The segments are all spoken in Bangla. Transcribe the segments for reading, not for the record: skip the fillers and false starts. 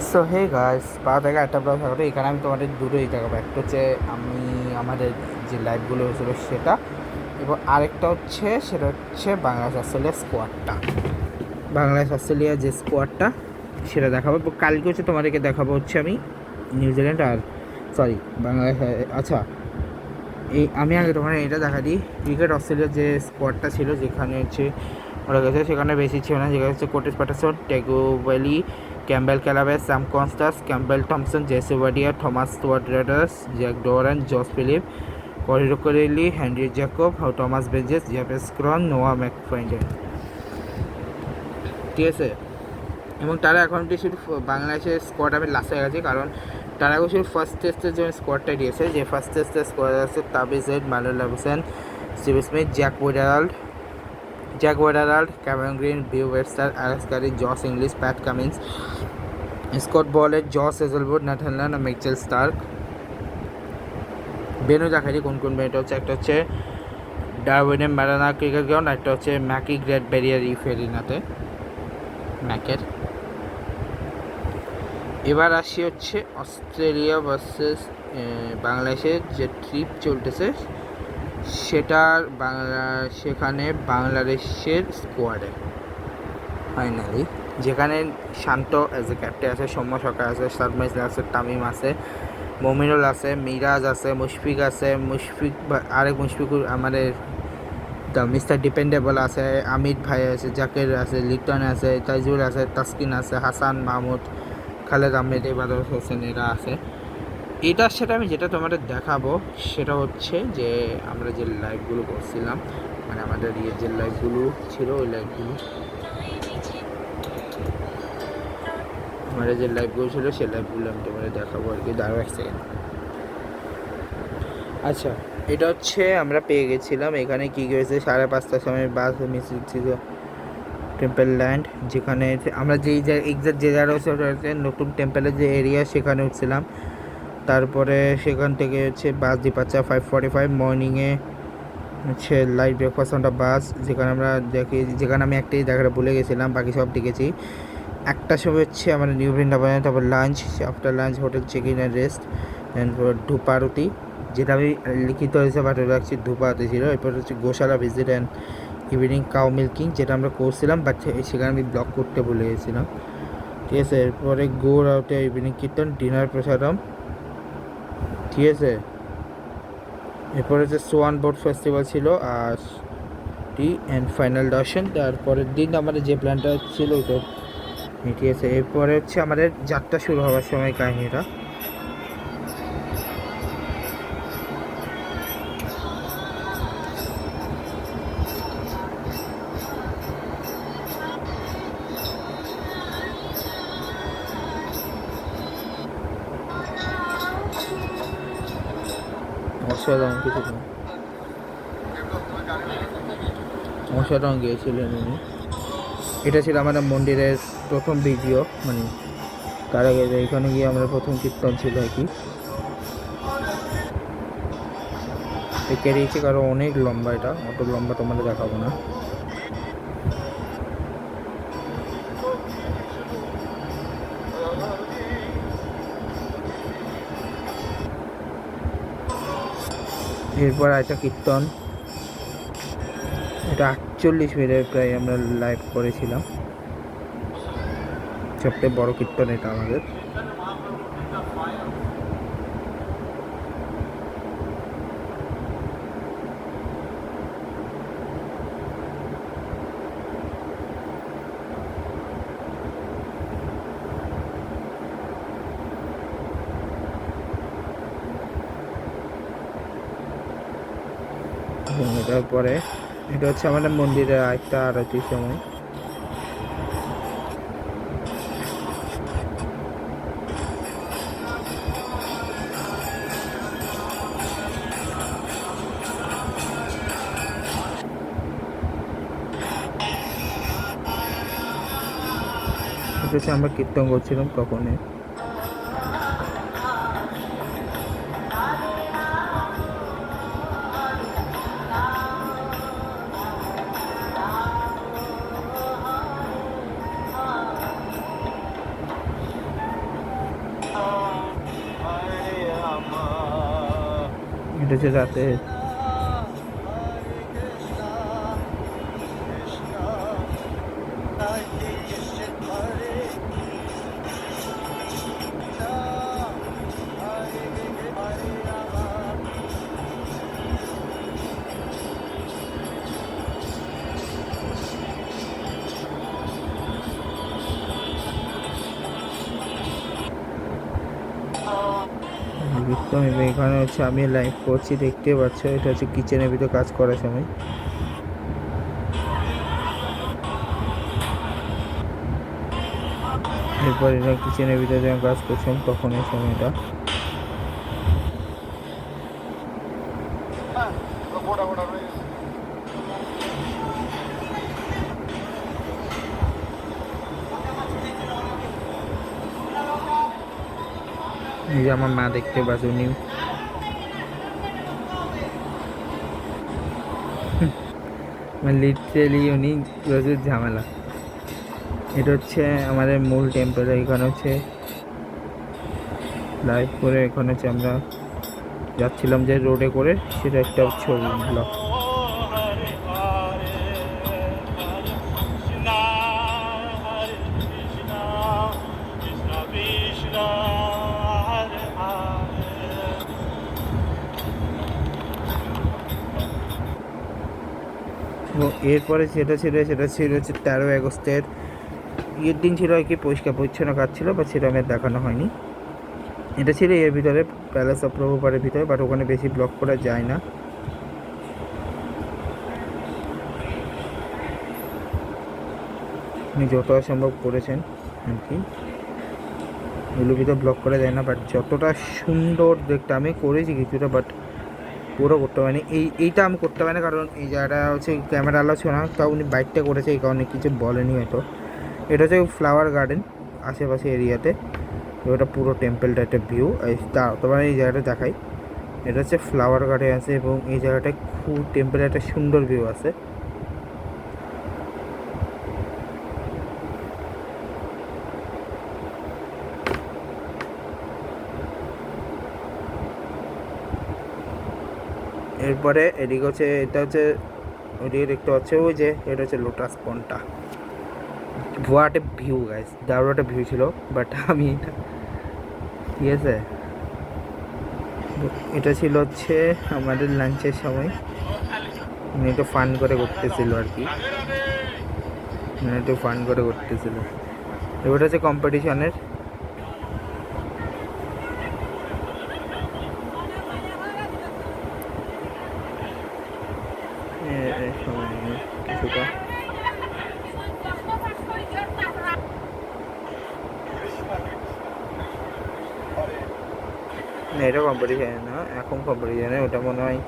সো হে গাইস, পা থেকে একটা ব্লগ থাকবে। এখানে আমি তোমাদের দুটোই দেখাবো। একটা হচ্ছে আমি আমাদের যে লাইভগুলো হয়েছিল সেটা, এবং আরেকটা হচ্ছে সেটা হচ্ছে বাংলাদেশ অস্ট্রেলিয়া স্কোয়াডটা। বাংলাদেশ অস্ট্রেলিয়া যে স্কোয়াডটা সেটা দেখাবো। কালকে হচ্ছে তোমাদেরকে দেখাবো হচ্ছে আমি নিউজিল্যান্ড আর সরি বাংলাদেশ। আচ্ছা, এই আমি আগে তোমার এটা দেখা দিই। ক্রিকেট অস্ট্রেলিয়ার যে স্কোয়াডটা ছিল, যেখানে হচ্ছে ওরা গেছে, সেখানে বেশি ছিল না। যেখানে হচ্ছে কোর্টিস প্যাটারসন, টেগো ভ্যালি, Campbell Kellaway, Sam Konstas, Campbell Thomson, Jesse ওয়াডিয়া, থমাস স্টুয়ার্ট রেডার্স, জ্যাক ডোরান, জস ফিলিপ, করিডো কোরেলি, হেনরি জ্যাকব, টমাস বেঞ্জেস, জেপেস ক্রন, নোয়া ম্যাকফাইন্ডেন। ঠিক আছে, এবং তারা এখন অব্দি শুধু বাংলাদেশের স্কোয়াড আমি লাস্টে গেছি, কারণ তারা এখন শুধু ফার্স্ট টেস্টের জন্য স্কোয়াডটা দিয়েছে। যে ফার্স্ট টেস্টের স্কোয়াড আছে তাবিজ হেড, মালুল হোসেন, Steve Smith, Jack Weatherald, Cameron Green, Beau Webster, Alex Carey, Josh Inglis, Pat Cummins, Scott Boland, Josh Hazlewood, Nathan Lyon, Mitchell Starc. বেনু দেখাই কোন কোন বেনুটা হচ্ছে। একটা হচ্ছে ডারউইনে ম্যারানা ক্রিকেট গ্রাউন্ড, একটা হচ্ছে ম্যাকি গ্রেট ব্যারিয়ার রিফ এরিনাতে ম্যাকের। এবার আসি হচ্ছে অস্ট্রেলিয়া ভার্সেস বাংলাদেশের যে ট্রিপ চলতেছে সেটার সেখানে বাংলাদেশের স্কোয়াডে ফাইনালি, যেখানে শান্ত অ্যাজ এ ক্যাপ্টেন আছে, সৌম্য সরকার আছে, সাদমাইজ আছে, তামিম আছে, মমিনুল আছে, মিরাজ আছে, মুশফিক আরেক মুশফিকুর আমাদের মিস্টার ডিপেন্ডেবল আছে, আমির ভাই আছে, জাকের আছে, লিটন আছে, তাইজুল আছে, তাসকিন আছে, হাসান মাহমুদ, খালেদ আহমেদ, ইবাদত হোসেন, এরা আছে। এটার সাথে আমি যেটা তোমাদের দেখাবো সেটা হচ্ছে যে আমরা যে লাইভগুলো করছিলাম, মানে আমাদের যে লাইভগুলো ছিল ওই লাইভগুলো, আমাদের যে লাইভগুলো ছিল সেই লাইভগুলো আমি তোমাদের দেখাবো আর কি। দাঁড়াও এক সেকেন্ড। আচ্ছা, এটা হচ্ছে আমরা পেয়ে গেছিলাম। এখানে কী হয়েছে, 5:30টার সময় বাস মিছিল ছিল টেম্পল ল্যান্ড, যেখানে আমরা যেই এক্সাক্ট যে জায়গা হচ্ছে নতুন টেম্পলের যে এরিয়া সেখানে উঠছিলাম। তারপরে সেখান থেকে হচ্ছে বাস ডিপার্চার 5:45 মর্নিংয়ে হচ্ছে লাইট ব্রেকফাস্ট অনটা বাস, যেখানে আমরা যেখানে আমি একটাই দেখাটা ভুলে গেছিলাম, বাকি সব দেখেছি। একটা সময় হচ্ছে আমাদের নিউ বৃন্দাবনে, তারপর lunch, after lunch hotel check in and rest, and ধূপারতি, যেটা আমি লিখিত হিসেবে পাঠিয়ে রাখছি ধূপারতি ছিল। এরপর হচ্ছে গোশালা visit and evening cow milking, যেটা আমরা করছিলাম, বাট সেখানে আমি ব্লক করতে ভুলে গেছিলাম। ঠিক আছে, এরপরে গোর আউটে ইভিনিং কীর্তন, ডিনার প্রসাদম। ঠিক আছে, এরপর হচ্ছে সোয়ান বোট ফেস্টিভ্যাল ছিল আর টি অ্যান্ড ফাইনাল দর্শন। তারপরের দিন আমাদের যে প্ল্যানটা ছিল ওইটা। ঠিক আছে, এরপরে হচ্ছে আমাদের যাত্রা শুরু হওয়ার সময় কাহিনীটা। অসাধারণ কিছু না, অসাধারণ গিয়েছিলেন উনি। এটা ছিল আমাদের মন্দিরের প্রথম ভিডিও, মানে তার আগে এখানে গিয়ে আমরা প্রথম কীর্তন ছিল আর কি। কেরিয়েছি কারণ অনেক লম্বা, এটা অত লম্বা তোমাদের দেখাবো না। এরপর একটা কীর্তন, এটা 48 মিনিট প্রায় আমরা লাইভ করেছিলাম। সবথেকে বড় কীর্তন এটা আমাদের। এটার পরে এটা হচ্ছে আমাদের মন্দিরের আরেকটা আরতির সময়। এটা হচ্ছে আমরা কীর্তন করছিলাম তখনই। এটা হচ্ছে রাতে এখানে হচ্ছে আমি লাইভ করছি, দেখতে পাচ্ছ। এটা হচ্ছে কিচেনের ভিতরে কাজ করার সময়। এরপর এটা কিচেনের ভিতরে যখন কাজ করছিলাম তখন এই সময়টা। এই যে আমার মা দেখতে পাচ্ছ, উনি লিটারেলি উনি প্রচুর ঝামেলা। এটা হচ্ছে আমাদের মূল টেম্পল। এখানে হচ্ছে লাইভ করে, এখানে হচ্ছে আমরা যাচ্ছিলাম যে রোডে করে, সেটা একটা ছবি ব্লগ। এরপরে সেটা ছিল হচ্ছে 13 আগস্টের ঈদ দিন ছিল আর কি, পরিষ্কার পরিচ্ছন্ন কাজ ছিল, বা সেটা আমার দেখানো হয়নি। এটা ছিল এর ভিতরে, প্যালেস অফ প্রভুপারের ভিতরে, বাট ওখানে বেশি ব্লক করা যায় না। উনি যতটা সম্ভব করেছেন আর কি, এগুলোর ভিতরে ব্লক করা যায় না, বাট যতটা সুন্দর দেখতে আমি করেছি কিছুটা, বাট পুরো করতে পারিনি। এইটা আমি করতে পারি না, কারণ এই জায়গাটা হচ্ছে ক্যামেরা আলো ছিল না, তাও উনি বাইকটা করেছে, এই কারণে কিছু বলেনি হয়তো। এটা হচ্ছে ফ্লাওয়ার গার্ডেন আশেপাশে এরিয়াতে। ওটা পুরো টেম্পলটা একটা ভিউ। তোমার এই জায়গাটা দেখাই, এটা হচ্ছে ফ্লাওয়ার গার্ডেন আছে, এবং এই জায়গাটায় খুব টেম্পলের একটা সুন্দর ভিউ আছে। এরপরে এদিকে হচ্ছে, এটা হচ্ছে ওইদিকে দেখতে পাচ্ছে, ওই যে এটা হচ্ছে লোটাস পন্ডটা। হোয়াট এ ভিউ গাইস, দারুণ একটা ভিউ ছিল। বাট আমি এটা, ঠিক আছে, এটা ছিল হচ্ছে আমাদের লাঞ্চের সময়। উনি একটু ফান করে করতেছিল আর কি, একটু ফান করে করতেছিল। এবারটা হচ্ছে কম্পিটিশনের। কিছুটা না, এটা কম্পিটিশানে না, এখন কম্পিটিশানে, ওটা মনে হয়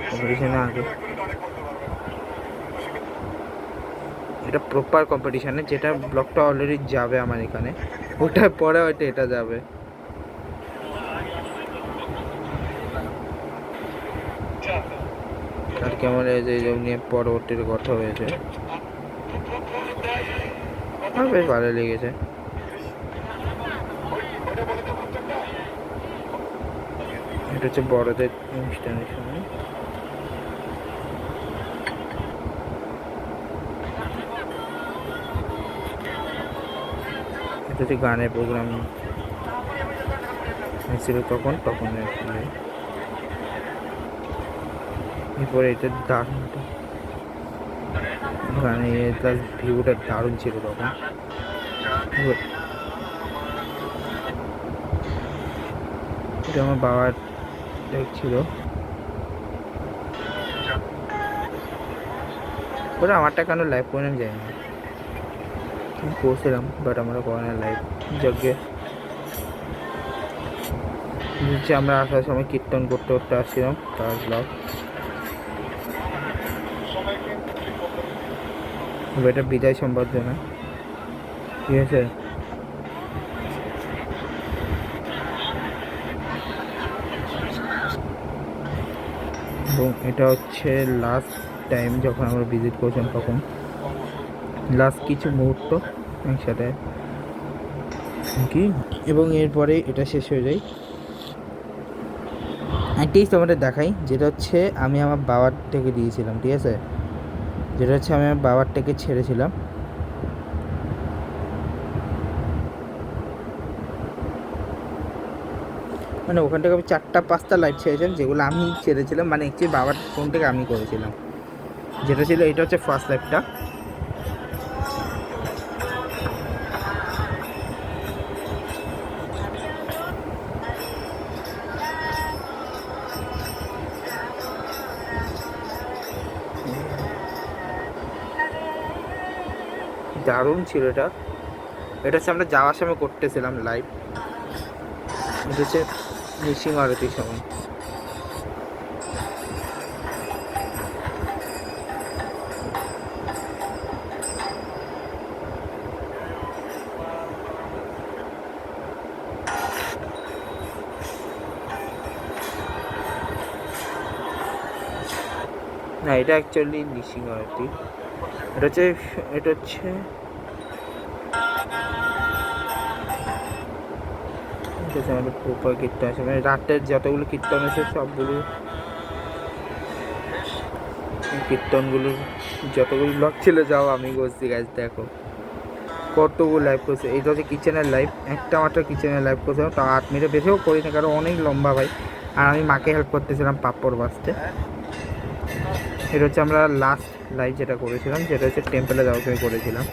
কম্পিটিশানে আগে। এটা প্রপার কম্পিটিশানে, যেটা ব্লগটা অলরেডি যাবে আমার এখানে, ওটার পরে হয়তো এটা যাবে। আর কেমন হয়েছে এই জন্য নিয়ে পরবর্তীতে কথা হয়েছে, আমার বেশ ভালো লেগেছে। এটা হচ্ছে বড়দের অনুষ্ঠানের সময়। এটা হচ্ছে গানের প্রোগ্রাম হয়েছিল তখন এরপরে এটা দারুণ, গানে তার ভিউটা দারুণ ছিল তখন। এটা আমার বাবার দেখছিল, ওরা আমারটা কেন লাইভ করে আমি যাই না, করছিলাম, বাট আমরা করে না লাইভ। যজ্ঞে আমরা আসার সময় কীর্তন করতে করতে আসছিলাম, তার ব্লগ। এটা বিদায় সম্বর্ধনা, ঠিক আছে। এবং এটা হচ্ছে লাস্ট টাইম যখন আমরা ভিজিট করছিলাম, তখন লাস্ট কিছু মুহূর্ত একসাথে কি, এবং এরপরে এটা শেষ হয়ে যায়। একটাই তোমাদের দেখাই, যেটা হচ্ছে আমি আমার বাবার থেকে দিয়েছিলাম, ঠিক আছে, যেটা হচ্ছে আমি আমার বাবার থেকে ছেড়েছিলাম। মানে ওখান থেকে আমি 4টা 5টা লাইভ ছেড়েছিলাম, যেগুলো আমি ছেড়েছিলাম, মানে অ্যাকচুয়ালি বাবার ফোন থেকে আমি করেছিলাম। যেটা ছিল এটা হচ্ছে ফার্স্ট লাইভটা। দারুণ ছিল এটা। এটা হচ্ছে আমরা যাওয়ার সময় করতেছিলাম লাইভ। এটা হচ্ছে নৃসিংহ আরতির সময়। না, এটা অ্যাকচুয়ালি নৃসিংহ আরতি। এটা হচ্ছে এটা হচ্ছে এটা হচ্ছে আমাদের প্রপার কীর্তন আছে, মানে রাতের যতগুলো কীর্তন আছে সবগুলো কীর্তনগুলো যতগুলো ব্লগ ছিল যাও আমি করছি গাছ, দেখো কতগুলো লাইভ করছে। এটা হচ্ছে কিচেনের লাইভ, একটা মাত্র কিচেনের লাইভ করছিলাম, তাও 8 মিনিট বেশিও করি না, কারণ অনেক লম্বা ভাই। আর আমি মাকে হেল্প করতেছিলাম পাপড় বাঁচতে। এটা হচ্ছে আমরা লাস্ট লাইভ যেটা করেছিলাম, যেটা হচ্ছে টেম্পলে যাওয়ার সময় করেছিলাম।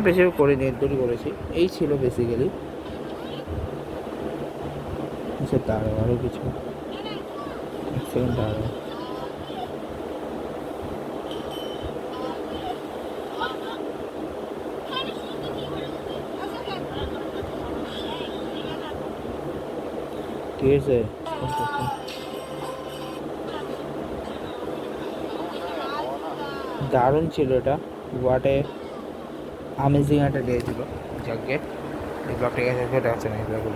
বেশি করিনি, দূরই করেছি। এই ছিল বেসিক্যালি। আচ্ছা দাঁড়াও, আরও কিছু, এক সেকেন্ড দাঁড়াও। ঠিক আছে, দারুণ ছিল এটা। হোয়াট আমেজিং একটা ডে ছিল। যাকে এই ব্লগটা গেছে সেটা হচ্ছে না, এই ব্লগগুলো